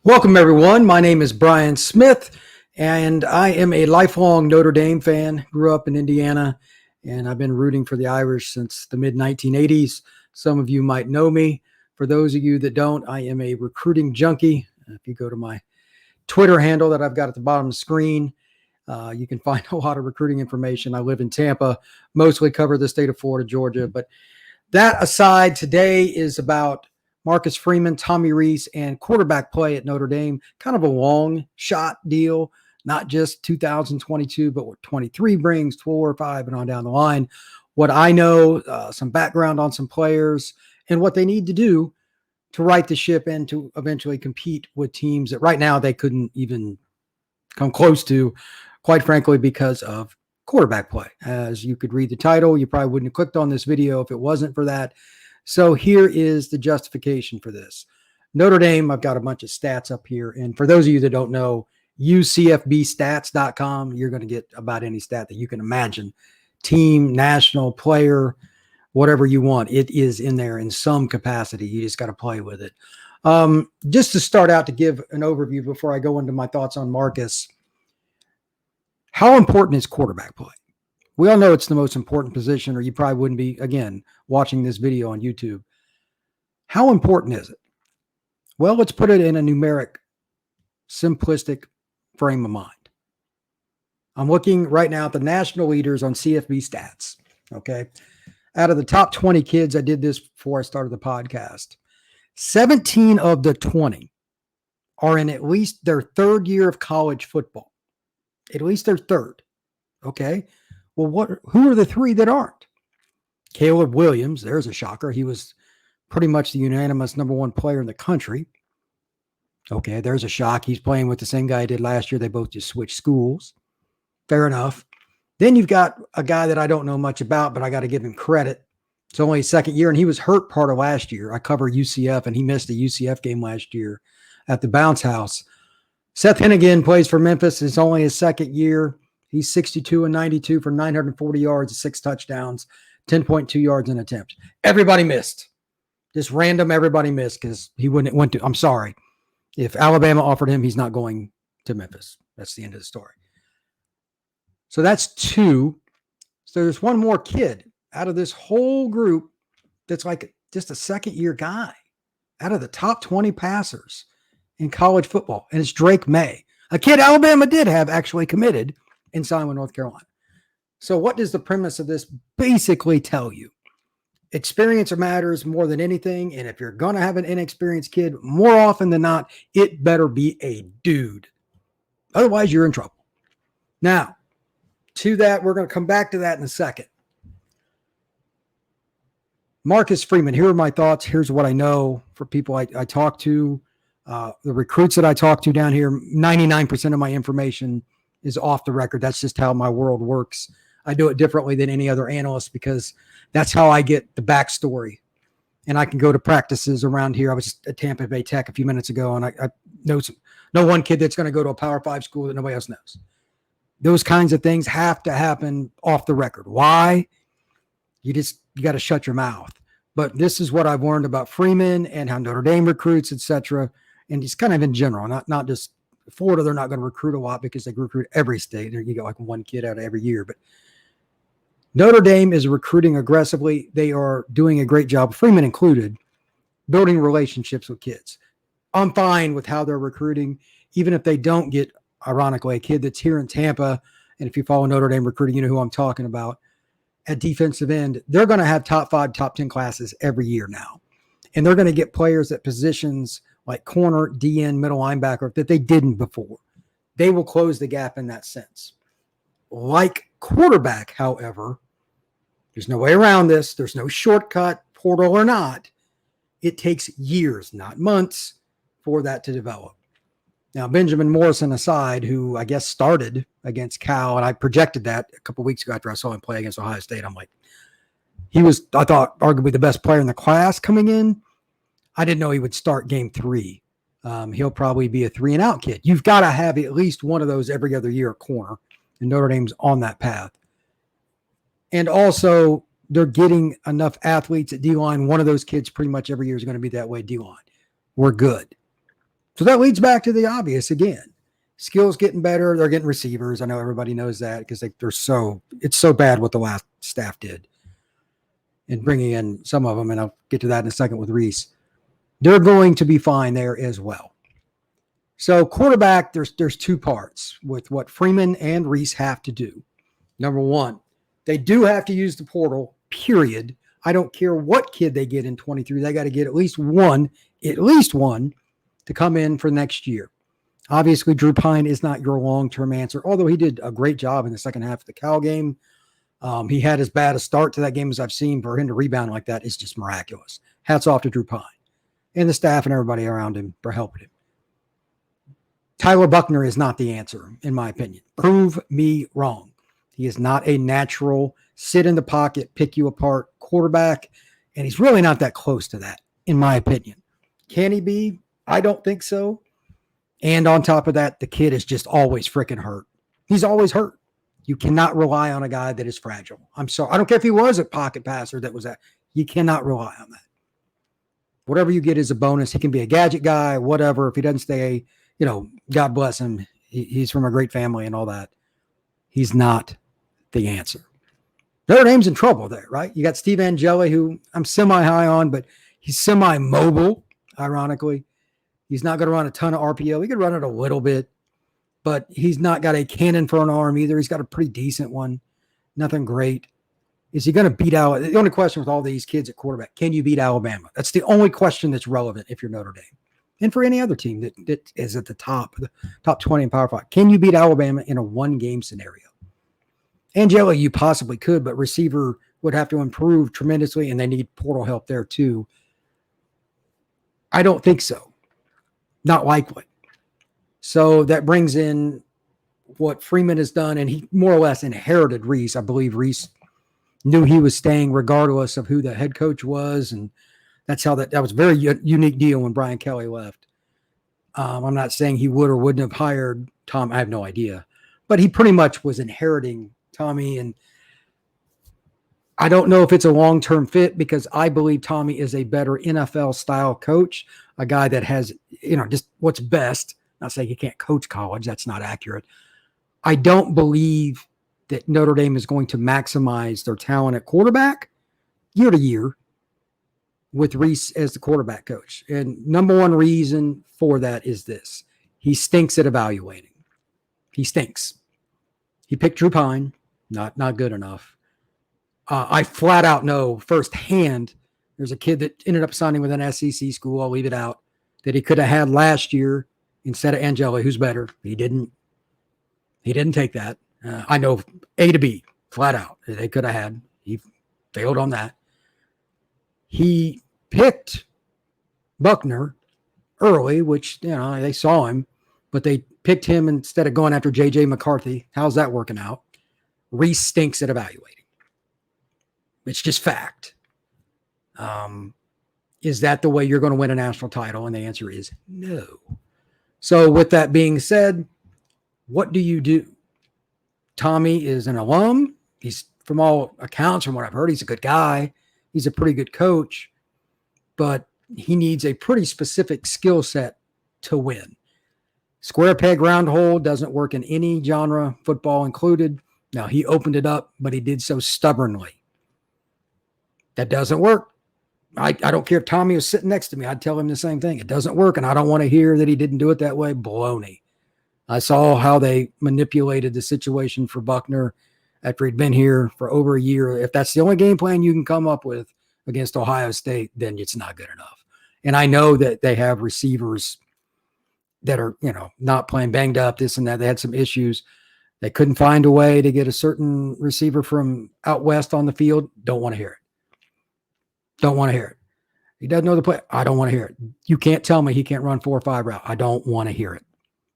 Welcome, everyone. My name is Brian Smith, and I am a lifelong Notre Dame fan. Grew up in Indiana, and I've been rooting for the Irish since the mid-1980s. Some of you might know me. For those of you that don't, I am a recruiting junkie. If you go to my Twitter handle that I've got at the bottom of the screen, you can find a lot of recruiting information. I live in Tampa, mostly cover the state of Florida, Georgia. But that aside, today is about Marcus Freeman, Tommy Rees, and quarterback play at Notre Dame. Kind of a long shot deal, not just 2022, but what 23 brings, 4 or 5, and on down the line. What I know, some background on some players, and what they need to do to right the ship and to eventually compete with teams that right now they couldn't even come close to, quite frankly, because of quarterback play. As you could read the title, you probably wouldn't have clicked on this video if it wasn't for that. So here is the justification for this. Notre Dame, I've got a bunch of stats up here. And for those of you that don't know, ucfbstats.com, you're going to get about any stat that you can imagine. Team, national, player, whatever you want. It is in there in some capacity. You just got to play with it. Just to start out, to give an overview before I go into my thoughts on Marcus, how important is quarterback play? We all know it's the most important position, or you probably wouldn't be, again, watching this video on YouTube. How important is it? Well, let's put it in a numeric, simplistic frame of mind. I'm looking right now at the national leaders on CFB stats, okay? Out of the top 20 kids, I did this before I started the podcast. 17 of the 20 are in at least their third year of college football. At least their third, okay? Well, who are the 3 that aren't? Caleb Williams, there's a shocker. He was pretty much the unanimous number 1 player in the country. Okay, there's a shock. He's playing with the same guy he did last year. They both just switched schools. Fair enough. Then you've got a guy that I don't know much about, but I got to give him credit. It's only his second year, and he was hurt part of last year. I cover UCF, and he missed a UCF game last year at the Bounce House. Seth Hennigan plays for Memphis. It's only his second year. He's 62 and 92 for 940 yards, 6 touchdowns, 10.2 yards in attempts. Everybody missed. Just random everybody missed because he went to, I'm sorry. If Alabama offered him, he's not going to Memphis. That's the end of the story. So that's 2. So there's one more kid out of this whole group that's like just a second-year guy out of the top 20 passers in college football, and it's Drake May, a kid Alabama did have actually committed and signed with North Carolina. So what does the premise of this basically tell you? Experience matters more than anything, and if you're going to have an inexperienced kid, more often than not, it better be a dude. Otherwise, you're in trouble. Now, to that, we're going to come back to that in a second. Marcus Freeman, here are my thoughts. Here's what I know for people I talk to. The recruits that I talk to down here, 99% of my information is off the record. That's just how my world works. I do it differently than any other analyst because that's how I get the backstory. And I can go to practices around here. I was just at Tampa Bay Tech a few minutes ago, and I know one kid that's going to go to a Power 5 school that nobody else knows. Those kinds of things have to happen off the record. Why? You got to shut your mouth. But this is what I've learned about Freeman and how Notre Dame recruits, etc. And it's kind of in general, not just Florida. They're not going to recruit a lot because they recruit every state. You get like one kid out of every year. But Notre Dame is recruiting aggressively. They are doing a great job, Freeman included, building relationships with kids. I'm fine with how they're recruiting, even if they don't get, ironically, a kid that's here in Tampa. And if you follow Notre Dame recruiting, you know who I'm talking about. At defensive end, they're going to have top 5, top 10 classes every year now. And they're going to get players at positions like corner, DN, middle linebacker that they didn't before. They will close the gap in that sense. Like quarterback, however, there's no way around this. There's no shortcut, portal or not. It takes years, not months, for that to develop. Now, Benjamin Morrison aside, who I guess started against Cal, and I projected that a couple of weeks ago after I saw him play against Ohio State. I'm like, he was, I thought, arguably the best player in the class coming in. I didn't know he would start game 3. He'll probably be a 3-and-out kid. You've got to have at least one of those every other year at corner, and Notre Dame's on that path. And also, they're getting enough athletes at D-line. One of those kids pretty much every year is going to be that way at D-line. We're good. So that leads back to the obvious again. Skills getting better. They're getting receivers. I know everybody knows that because it's so bad what the last staff did in bringing in some of them. And I'll get to that in a second with Rees. They're going to be fine there as well. So quarterback, there's two parts with what Freeman and Rees have to do. Number one, they do have to use the portal, period. I don't care what kid they get in 23. They got to get at least one to come in for next year. Obviously, Drew Pine is not your long-term answer, although he did a great job in the second half of the Cal game. He had as bad a start to that game as I've seen. For him to rebound like that is just miraculous. Hats off to Drew Pine and the staff and everybody around him for helping him. Tyler Buchner is not the answer, in my opinion. Prove me wrong. He is not a natural sit in the pocket, pick you apart quarterback, and he's really not that close to that, in my opinion. Can he be? I don't think so. And on top of that, the kid is just always freaking hurt. He's always hurt. You cannot rely on a guy that is fragile. I'm sorry. I don't care if he was a pocket passer that was that. You cannot rely on that. Whatever you get is a bonus. He can be a gadget guy, whatever. If he doesn't stay, God bless him. He's from a great family and all that. He's not the answer. Notre Dame's in trouble there, right? You got Steve Angeli, who I'm semi-high on, but he's semi-mobile, ironically. He's not going to run a ton of RPO. He could run it a little bit, but he's not got a cannon for an arm either. He's got a pretty decent one. Nothing great. Is he going to beat Alabama? The only question with all these kids at quarterback, can you beat Alabama? That's the only question that's relevant if you're Notre Dame. And for any other team that is at the top 20 in Power 5. Can you beat Alabama in a one-game scenario? Angeli, you possibly could, but receiver would have to improve tremendously, and they need portal help there too. I don't think so. Not likely. So that brings in what Freeman has done, and he more or less inherited Rees. I believe Rees knew he was staying regardless of who the head coach was, and that's how that was a very unique deal when Brian Kelly left. I'm not saying he would or wouldn't have hired Tom. I have no idea. But he pretty much was inheriting Tommy, and I don't know if it's a long-term fit because I believe Tommy is a better NFL-style coach, a guy that has, just what's best. Not saying he can't coach college. That's not accurate. I don't believe that Notre Dame is going to maximize their talent at quarterback year to year with Rees as the quarterback coach. And number one reason for that is this. He stinks at evaluating. He stinks. He picked Drew Pine. Not good enough. I flat out know firsthand there's a kid that ended up signing with an SEC school. I'll leave it out. That he could have had last year instead of Angeli, who's better. He didn't take that. I know A to B, flat out. They could have had. He failed on that. He picked Buchner early, which, they saw him, but they picked him instead of going after J.J. McCarthy. How's that working out? Rees stinks at evaluating. It's just fact. Is that the way you're going to win a national title? And the answer is no. So with that being said, what do you do? Tommy is an alum. He's, from all accounts, from what I've heard, he's a good guy. He's a pretty good coach, but he needs a pretty specific skill set to win. Square peg, round hole doesn't work in any genre, football included. Now, he opened it up, but he did so stubbornly. That doesn't work. I don't care if Tommy was sitting next to me. I'd tell him the same thing. It doesn't work, and I don't want to hear that he didn't do it that way. Baloney. I saw how they manipulated the situation for Buchner after he'd been here for over a year. If that's the only game plan you can come up with against Ohio State, then it's not good enough. And I know that they have receivers that are, not playing, banged up, this and that. They had some issues. They couldn't find a way to get a certain receiver from out west on the field. Don't want to hear it. Don't want to hear it. He doesn't know the play. I don't want to hear it. You can't tell me he can't run 4 or 5 route. I don't want to hear it.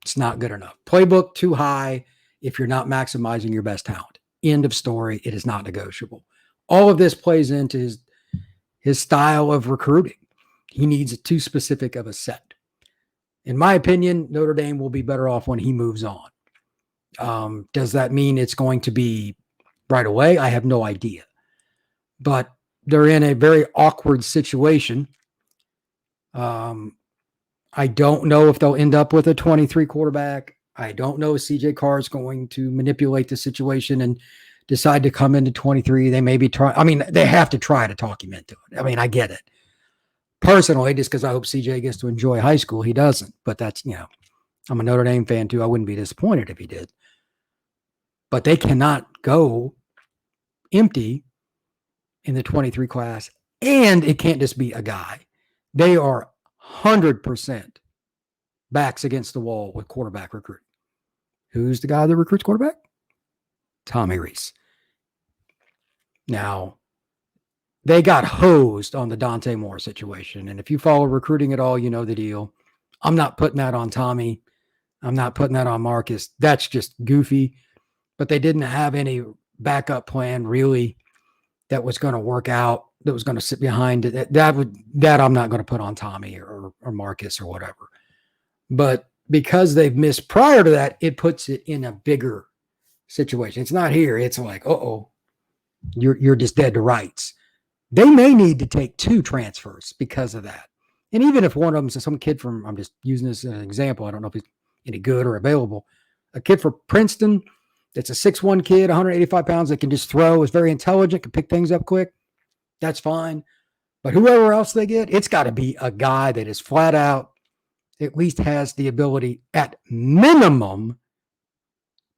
It's not good enough. Playbook too high if you're not maximizing your best talent. End of story. It is not negotiable. All of this plays into his style of recruiting. He needs too specific of a set. In my opinion, Notre Dame will be better off when he moves on. Does that mean it's going to be right away? I have no idea. But they're in a very awkward situation. I don't know if they'll end up with a 23 quarterback. I don't know if CJ Carr is going to manipulate the situation and decide to come into 23. They maybe try. I mean, they have to try to talk him into it. I mean, I get it. Personally, just because I hope CJ gets to enjoy high school, he doesn't. But that's, I'm a Notre Dame fan too. I wouldn't be disappointed if he did. But they cannot go empty in the 23 class. And it can't just be a guy. They are 100% backs against the wall with quarterback recruiting. Who's the guy that recruits quarterback? Tommy Rees. Now, they got hosed on the Dante Moore situation. And if you follow recruiting at all, you know the deal. I'm not putting that on Tommy. I'm not putting that on Marcus. That's just goofy. But they didn't have any backup plan really that was going to work out, that was going to sit behind it. That I'm not going to put on Tommy or Marcus or whatever. But because they've missed prior to that, it puts it in a bigger situation. It's not here. It's like, you're just dead to rights. They may need to take 2 transfers because of that. And even if one of them is some kid from, I'm just using this as an example, I don't know if he's any good or available, a kid for Princeton that's a 6'1" kid, 185 pounds, that can just throw, is very intelligent, can pick things up quick, that's fine. But whoever else they get, it's got to be a guy that is flat out, at least has the ability at minimum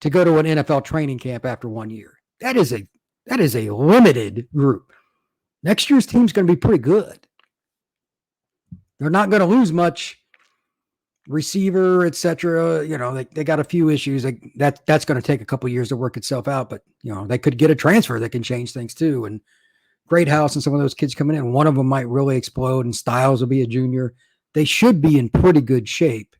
to go to an NFL training camp after 1 year. That is a limited group. Next year's team's going to be pretty good. They're not going to lose much receiver, etc. They got a few issues. That's going to take a couple of years to work itself out. But they could get a transfer that can change things too. And Great House and some of those kids coming in, one of them might really explode. And Styles will be a junior. They should be in pretty good shape.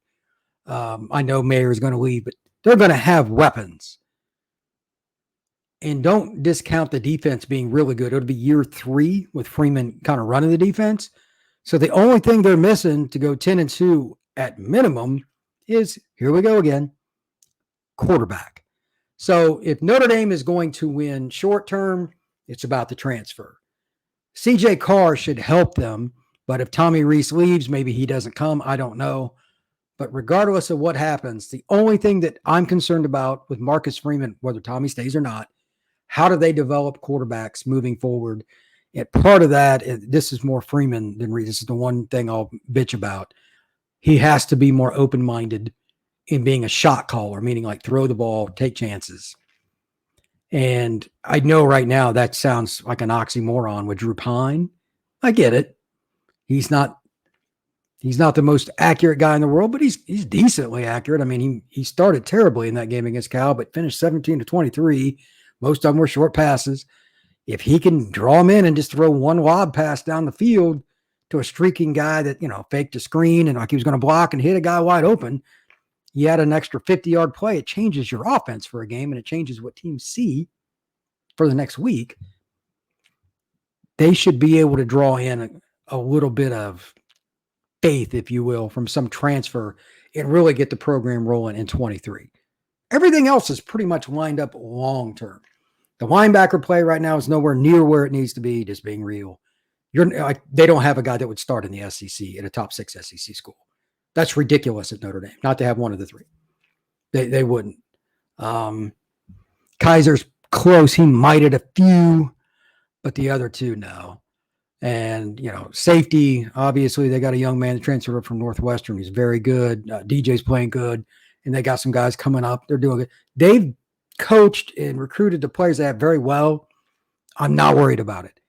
I know Mayer is going to leave, but they're going to have weapons. And don't discount the defense being really good. It'll be year 3 with Freeman kind of running the defense. So the only thing they're missing to go 10-2 at minimum is, here we go again, quarterback. So if Notre Dame is going to win short term, it's about the transfer. CJ Carr should help them, but if Tommy Rees leaves, maybe he doesn't come. I don't know. But regardless of what happens, the only thing that I'm concerned about with Marcus Freeman, whether Tommy stays or not, how do they develop quarterbacks moving forward? And part of that, this is more Freeman than Rees. This is the one thing I'll bitch about. He has to be more open-minded in being a shot caller, meaning like throw the ball, take chances. And I know right now that sounds like an oxymoron with Drew Pine. I get it. He's not the most accurate guy in the world, but he's decently accurate. I mean, he started terribly in that game against Cal, but finished 17-23. Most of them were short passes. If he can draw him in and just throw one lob pass down the field to a streaking guy that, faked a screen and like he was going to block and hit a guy wide open, you add an extra 50-yard play, it changes your offense for a game and it changes what teams see for the next week. They should be able to draw in a little bit of faith, if you will, from some transfer and really get the program rolling in 23. Everything else is pretty much lined up long term. The linebacker play right now is nowhere near where it needs to be, just being real. They don't have a guy that would start in the SEC at a top 6 SEC school. That's ridiculous at Notre Dame, not to have one of the 3. They wouldn't. Kaiser's close. He might at a few, but the other 2, no. And, safety, obviously, they got a young man that transferred up from Northwestern. He's very good. DJ's playing good. And they got some guys coming up. They're doing good. They've coached and recruited the players they have very well. I'm not worried about it.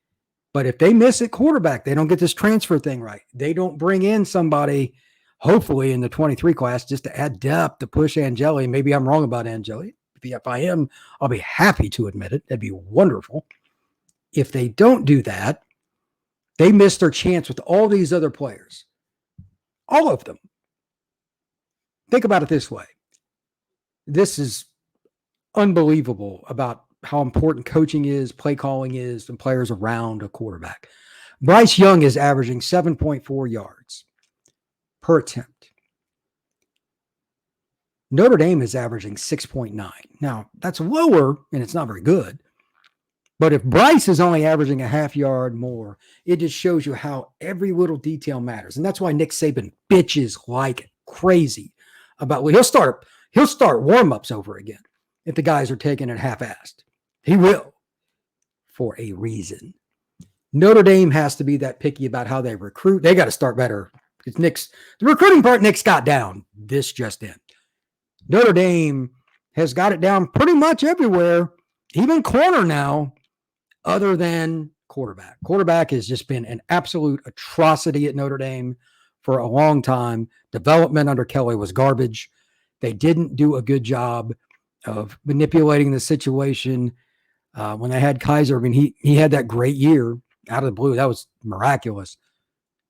But if they miss at quarterback, they don't get this transfer thing right. They don't bring in somebody, hopefully in the 23 class, just to add depth to push Angeli. Maybe I'm wrong about Angeli. If I am, I'll be happy to admit it. That'd be wonderful. If they don't do that, they miss their chance with all these other players. All of them. Think about it this way. This is unbelievable about how important coaching is, play calling is, and players around a quarterback. Bryce Young is averaging 7.4 yards per attempt. Notre Dame is averaging 6.9. Now, that's lower, and it's not very good, But if Bryce is only averaging a half yard more, it just shows you how every little detail matters. And that's why Nick Saban bitches like crazy about, well, he'll start warm-ups over again if the guys are taking it half-assed. He will, for a reason. Notre Dame has to be that picky about how they recruit. They got to start better. Because the recruiting part Nick's got down. This just in. Notre Dame has got it down pretty much everywhere, even corner now, other than quarterback. Quarterback has just been an absolute atrocity at Notre Dame for a long time. Development under Kelly was garbage. They didn't do a good job of manipulating the situation. When they had Kaiser, I mean, he had that great year out of the blue. That was miraculous.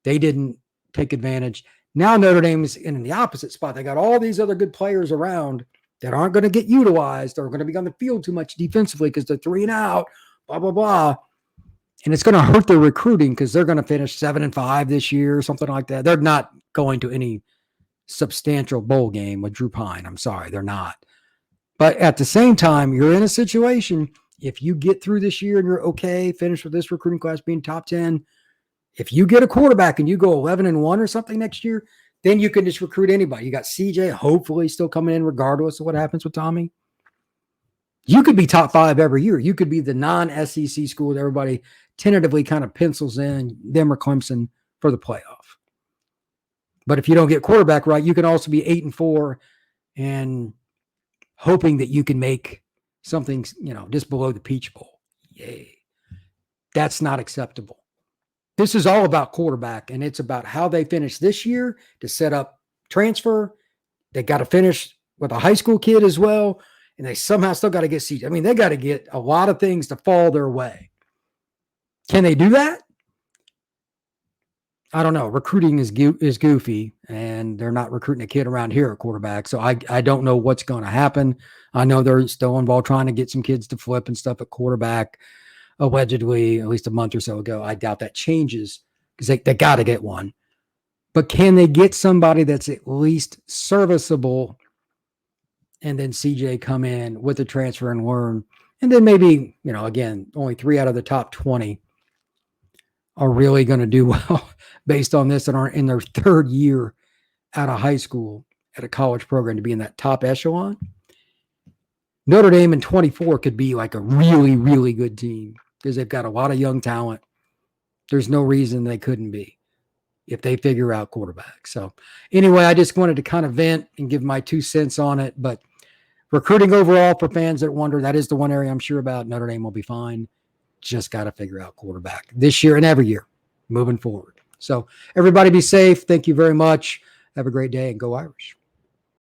They didn't take advantage. Now Notre Dame is in the opposite spot. They got all these other good players around that aren't going to get utilized. They're going to be on the field too much defensively because they're 3 and out, blah, blah, blah. And it's going to hurt their recruiting because they're going to finish 7-5 this year, something like that. They're not going to any substantial bowl game with Drew Pine. I'm sorry, they're not. But at the same time, you're in a situation, if you get through this year and you're okay, finish with this recruiting class being top 10, if you get a quarterback and you go 11-1 or something next year, then you can just recruit anybody. You got CJ hopefully still coming in regardless of what happens with Tommy. You could be top 5 every year. You could be the non-SEC school that everybody tentatively kind of pencils in, them or Clemson, for the playoff. But if you don't get quarterback right, you can also be 8-4 and hoping that you can make something, just below the Peach Bowl. Yay. That's not acceptable. This is all about quarterback, and it's about how they finish this year to set up transfer. They got to finish with a high school kid as well, and they somehow still got to get CJ. I mean, they got to get a lot of things to fall their way. Can they do that? I don't know. Recruiting is goofy, and they're not recruiting a kid around here at quarterback, so I don't know what's going to happen. I know they're still involved trying to get some kids to flip and stuff at quarterback, allegedly, at least a month or so ago. I doubt that changes because they got to get one. But can they get somebody that's at least serviceable and then CJ come in with the transfer and learn? And then maybe, again, only 3 out of the top 20 are really going to do well based on this and aren't in their 3rd year out of high school at a college program to be in that top echelon. Notre Dame in 24 could be like a really, really good team because they've got a lot of young talent. There's no reason they couldn't be if they figure out quarterback. So anyway, I just wanted to kind of vent and give my 2 cents on it. But recruiting overall, for fans that wonder, that is the one area I'm sure about. Notre Dame will be fine. Just got to figure out quarterback this year and every year moving forward. So everybody be safe. Thank you very much. Have a great day and go Irish.